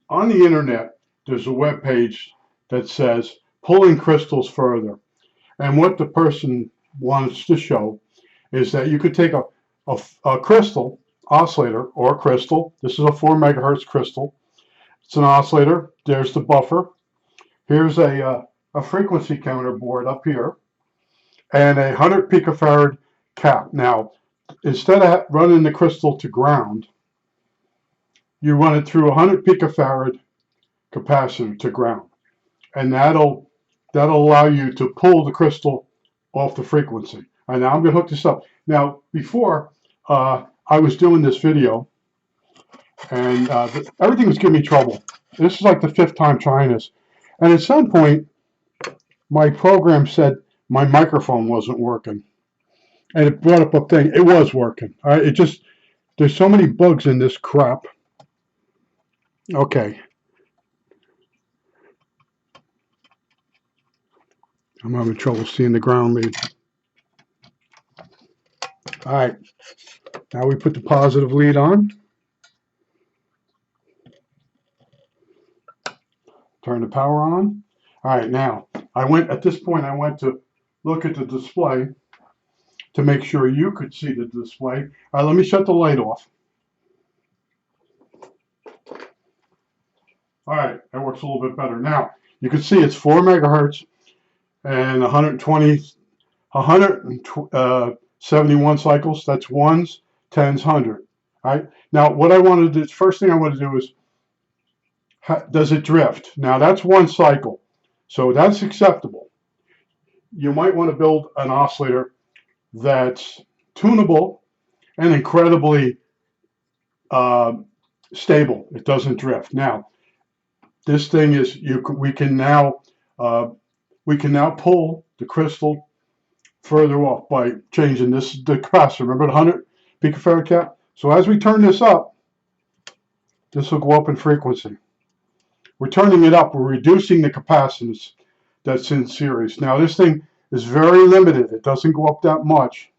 on the internet, there's a web page that says pulling crystals further. And what the person wants to show is that you could take a crystal oscillator or a crystal. This is a 4 megahertz crystal. It's an oscillator. There's the buffer. Here's a frequency counter board up here and a 100 picofarad cap. Now, instead of running the crystal to ground, you run it through a 100 picofarad capacitor to ground, and that'll allow you to pull the crystal off the frequency. All right, now I'm going to hook this up. Now, before I was doing this video, and everything was giving me trouble. This is like the 5th time trying this, and at some point, my program said my microphone wasn't working, and it brought up a thing. It was working. All right, there's so many bugs in this crap. Okay. I'm having trouble seeing the ground lead. All right, now we put the positive lead on. Turn the power on. All right, now at this point I went to look at the display to make sure you could see the display. All right, let me shut the light off. All right, that works a little bit better. Now you can see it's 4 megahertz and 171 cycles. That's ones, tens, 100. All right. Now what I want to do, first thing I want to do is, does it drift? Now that's 1 cycle, so that's acceptable. You might want to build an oscillator that's tunable and incredibly stable. It doesn't drift. Now this thing is we can now pull the crystal further off by changing the capacitor. Remember the 100 picofarad cap? So as we turn this up, this will go up in frequency. We're turning it up. We're reducing the capacitance that's in series. Now this thing is very limited. It doesn't go up that much.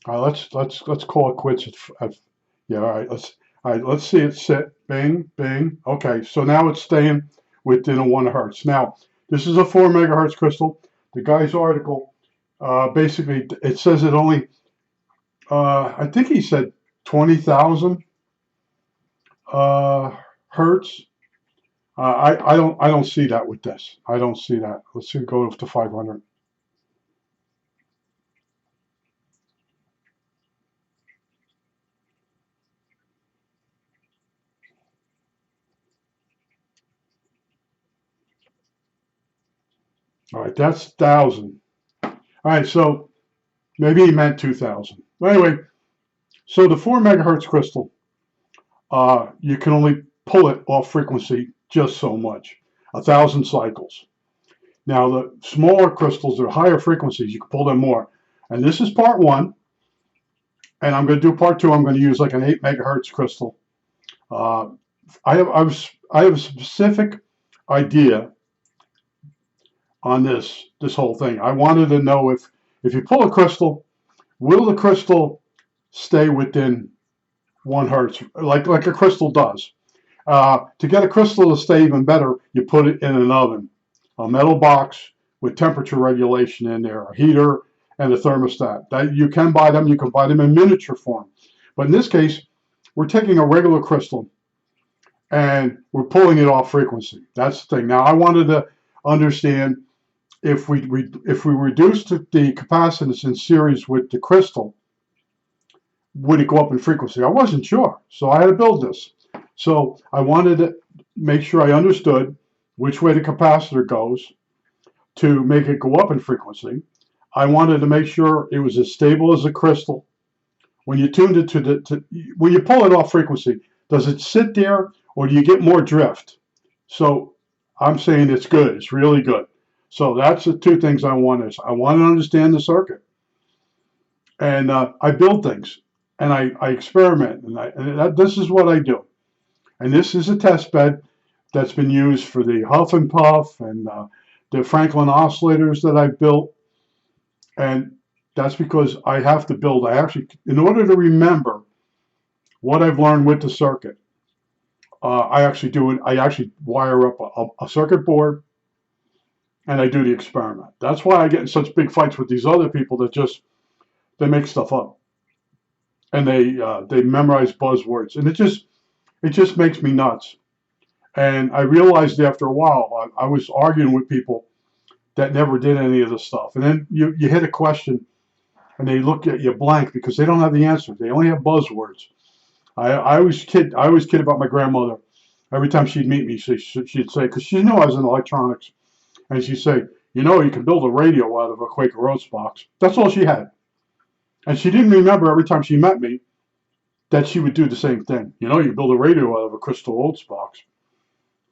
All right, let's call it quits. Yeah. All right. Let's see it sit. Bing, bing. Okay. So now it's staying within a 1 hertz. Now this is a 4 megahertz crystal. The guy's article basically it says it only. I think he said 20,000 hertz. I don't see that with this. I don't see that. Let's see, go to 500. All right, that's 1,000. All right, so maybe he meant 2,000. But anyway, so the 4 megahertz crystal, you can only pull it off frequency just so much, 1,000 cycles. Now the smaller crystals are higher frequencies. You can pull them more. And this is part 1. And I'm going to do part 2. I'm going to use like an 8 megahertz crystal. I have a specific idea on this whole thing. I wanted to know if you pull a crystal, will the crystal stay within 1 hertz, like a crystal does? To get a crystal to stay even better, you put it in an oven, a metal box with temperature regulation in there, a heater, and a thermostat. That you can buy them. You can buy them in miniature form. But in this case, we're taking a regular crystal and we're pulling it off frequency. That's the thing. Now, I wanted to understand if we reduced the capacitance in series with the crystal, would it go up in frequency? I wasn't sure, so I had to build this. So I wanted to make sure I understood which way the capacitor goes to make it go up in frequency. I wanted to make sure it was as stable as a crystal. When you tuned it when you pull it off frequency, does it sit there or do you get more drift? So I'm saying it's good. It's really good. So that's the 2 things I wanted. I want to understand the circuit. And I build things and I experiment. And this is what I do. And this is a test bed that's been used for the Huff and Puff and the Franklin oscillators that I've built. And that's because I have to build. In order to remember what I've learned with the circuit. I actually do it. I actually wire up a circuit board, and I do the experiment. That's why I get in such big fights with these other people that just they make stuff up and they memorize buzzwords, and it just makes me nuts. And I realized after a while, I was arguing with people that never did any of this stuff, and then you hit a question, and they look at you blank because they don't have the answer. They only have buzzwords. I always kid about my grandmother. Every time she'd meet me, she'd say, because she knew I was in electronics, and she'd say, you can build a radio out of a Quaker Oats box. That's all she had. And she didn't remember every time she met me that she would do the same thing. You build a radio out of a Crystal Oats box.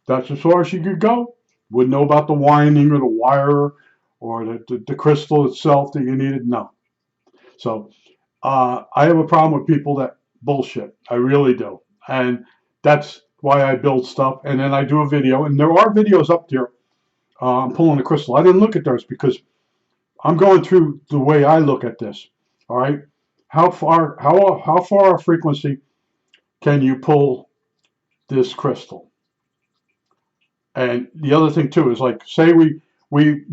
That's as far as she could go. Wouldn't know about the winding or the wire or the crystal itself that you needed. No. So I have a problem with people that bullshit. I really do. And that's why I build stuff. And then I do a video. And there are videos up there. I'm pulling the crystal. I didn't look at those because I'm going through the way I look at this. All right. How far a frequency can you pull this crystal? And the other thing too is, like, say we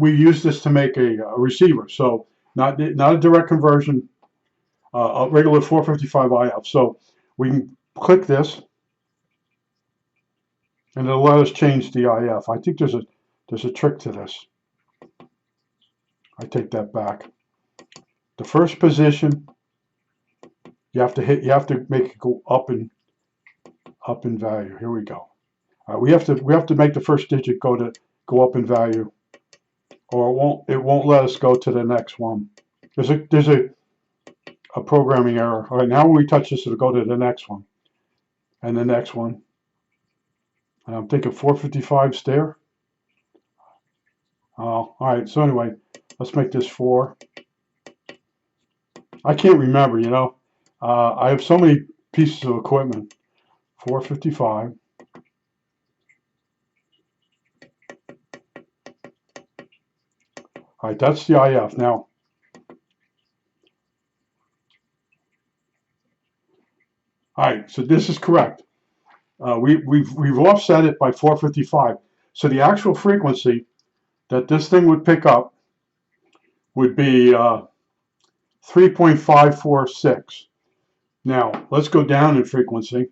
use this to make a receiver. So not a direct conversion, a regular 455 IF. So we can click this, and it'll let us change the IF. I think there's a trick to this. I take that back. The first position, you have to make it go up in value. Here we go. We have to make the first digit go up in value, or it won't let us go to the next one. There's a programming error. All right, now when we touch this, it'll go to the next one, and the next one. And I'm thinking 455's there. Oh, all right. So anyway, let's make this 4. I can't remember. I have so many pieces of equipment. 455. All right, that's the IF. Now, all right, so this is correct. We've offset it by 455. So the actual frequency that this thing would pick up would be 3.546. Now, let's go down in frequency,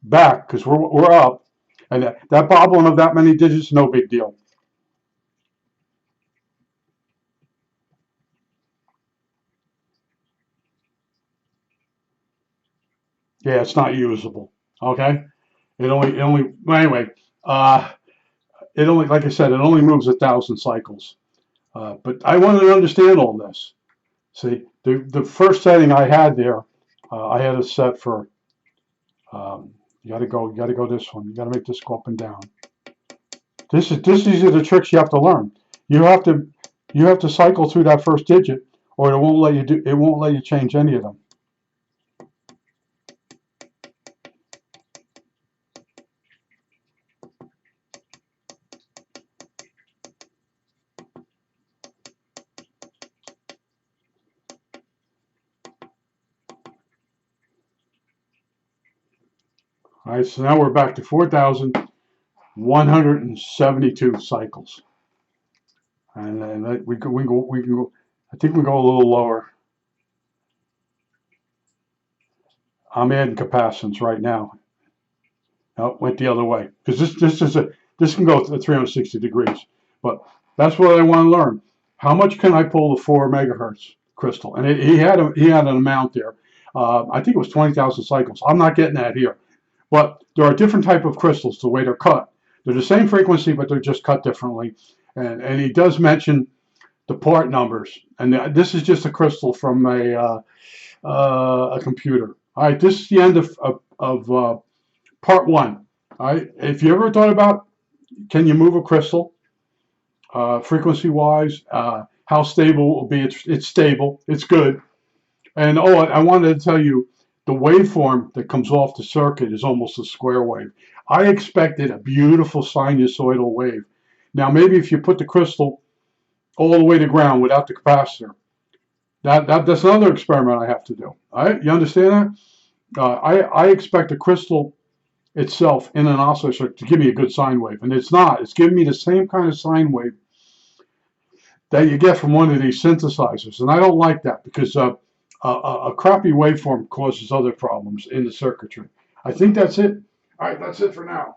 back, because we're up, and that bobbling of that many digits, no big deal. Yeah, it's not usable. Okay, well, anyway, it only, like I said, it only moves 1,000 cycles. But I wanted to understand all this. See, the first setting I had there, I had it set for. You got to go this one. You got to make this go up and down. These are the tricks you have to learn. You have to cycle through that first digit, or it won't let you do. It won't let you change any of them. All right, so now we're back to 4,172 cycles, and then we can go. I think we go a little lower. I'm adding capacitance right now. No, went the other way because this can go to 360 degrees. But that's what I want to learn. How much can I pull the 4 megahertz crystal? And he had an amount there. I think it was 20,000 cycles. I'm not getting that here. But there are different type of crystals, the way they're cut. They're the same frequency, but they're just cut differently. And he does mention the part numbers. And this is just a crystal from a computer. All right, this is the end of part 1. All right, if you ever thought about, can you move a crystal frequency-wise? How stable it will be? It's stable. It's good. And I wanted to tell you, the waveform that comes off the circuit is almost a square wave. I expected a beautiful sinusoidal wave. Now, maybe if you put the crystal all the way to ground without the capacitor, that's another experiment I have to do. All right, you understand that? I expect the crystal itself in an oscillator to give me a good sine wave, and it's not. It's giving me the same kind of sine wave that you get from one of these synthesizers, and I don't like that because a crappy waveform causes other problems in the circuitry. I think that's it. All right, that's it for now.